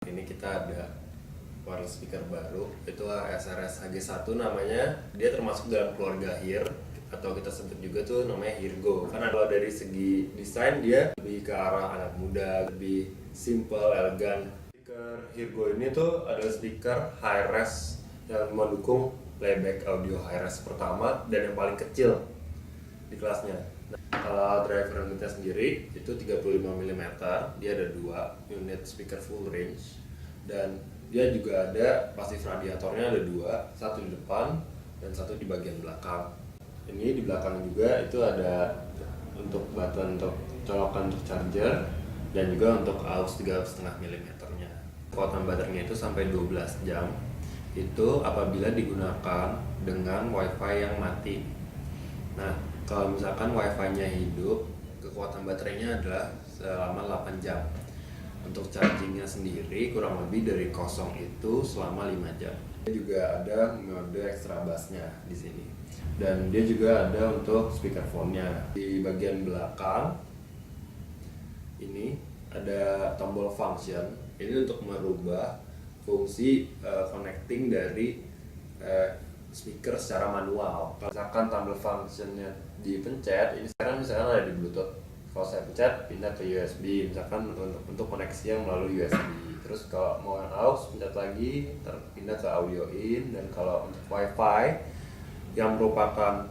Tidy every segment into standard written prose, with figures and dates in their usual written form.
Ini kita ada wireless speaker baru, itu SRS HG1 namanya. Dia termasuk dalam keluarga Hear, atau kita sebut juga tuh namanya Heargo. Karena kalau dari segi desain dia lebih ke arah anak muda, lebih simple, elegan. Speaker Heargo ini tuh adalah speaker high res yang mendukung playback audio high res pertama dan yang paling kecil di kelasnya. Nah, kalau driver unitnya sendiri itu 35 mm, dia ada 2 unit speaker full range, dan dia juga ada pasif radiatornya, ada 2, satu di depan dan satu di bagian belakang. Ini di belakang juga itu ada untuk button untuk colokan untuk charger dan juga untuk aux 3,5 mm nya. Kekuatan baterainya itu sampai 12 jam. Itu apabila digunakan dengan wifi yang mati. Nah, kalau misalkan wifi-nya hidup, kekuatan baterainya adalah selama 8 jam. Untuk chargingnya sendiri kurang lebih dari kosong itu selama 5 jam. Dia juga ada mode extra bassnya di sini. Dan dia juga ada untuk speakerphone-nya. Di bagian belakang ini ada tombol function. Ini untuk merubah fungsi connecting dari speaker secara manual. Kalau misalkan tombol functionnya dipencet, ini sekarang misalkan ada di Bluetooth. Kalau saya pencet pindah ke USB, misalkan untuk koneksi yang melalui USB. Terus kalau mau yang aux pencet lagi, pindah ke audio in. Dan kalau untuk WiFi yang merupakan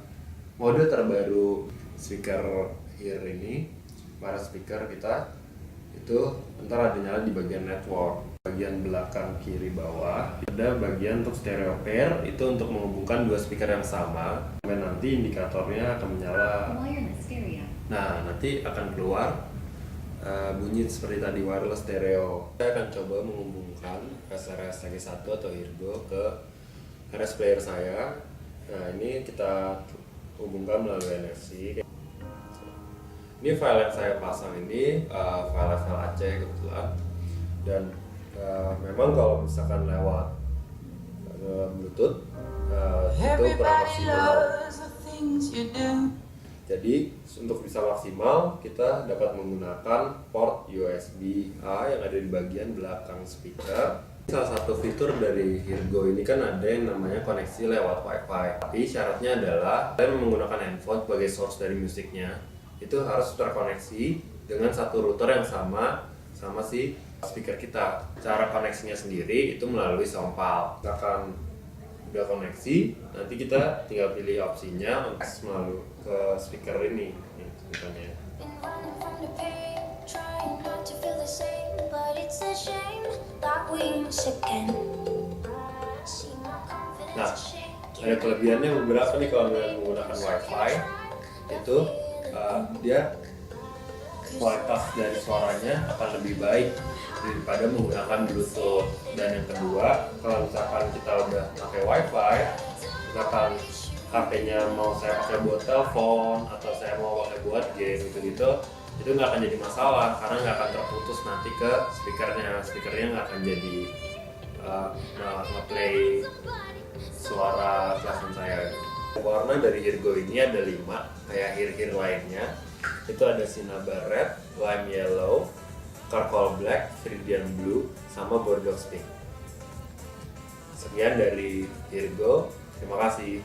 mode terbaru speaker Hear ini, para speaker kita itu ntar ada nyala di bagian network. Bagian belakang kiri bawah ada bagian untuk stereo pair, itu untuk menghubungkan 2 speaker yang sama. Dan nanti indikatornya akan menyala. Nah, nanti akan keluar bunyi seperti tadi, wireless stereo. Saya akan coba menghubungkan SRS HG1 atau Heargo ke RS player saya. Nah, ini kita hubungkan melalui NFC. Ini file yang saya pasang ini file Aceh kebetulan. Dan memang kalau misalkan lewat Bluetooth itu kurang maksimal. Jadi untuk bisa maksimal kita dapat menggunakan port USB-A yang ada di bagian belakang speaker. Salah satu fitur dari Heargo ini kan ada yang namanya koneksi lewat WiFi. Tapi syaratnya adalah kalian menggunakan handphone sebagai source dari musiknya, itu harus terkoneksi dengan satu router yang sama si speaker kita. Cara koneksinya sendiri itu melalui soundpal. Misalkan udah koneksi, nanti kita tinggal pilih opsinya untuk melalui ke speaker ini, misalnya. Nah, ada kelebihannya beberapa nih kalau menggunakan WiFi itu dia kualitas dari suaranya akan lebih baik daripada menggunakan Bluetooth. Dan yang kedua, kalau misalkan kita udah pakai WiFi, misalkan HP-nya mau saya pakai buat telepon atau saya mau pakai buat game gitu-gitu, itu nggak akan jadi masalah karena nggak akan terputus nanti ke speakernya nggak akan jadi nge-play suara telepon saya. Warna dari Heargo ini ada 5 kayak Hear lainnya. Itu ada Cinnabar Red, Lime Yellow, Charcoal Black, Viridian Blue, sama Bordeaux Pink. Sekian dari Heargo, terima kasih.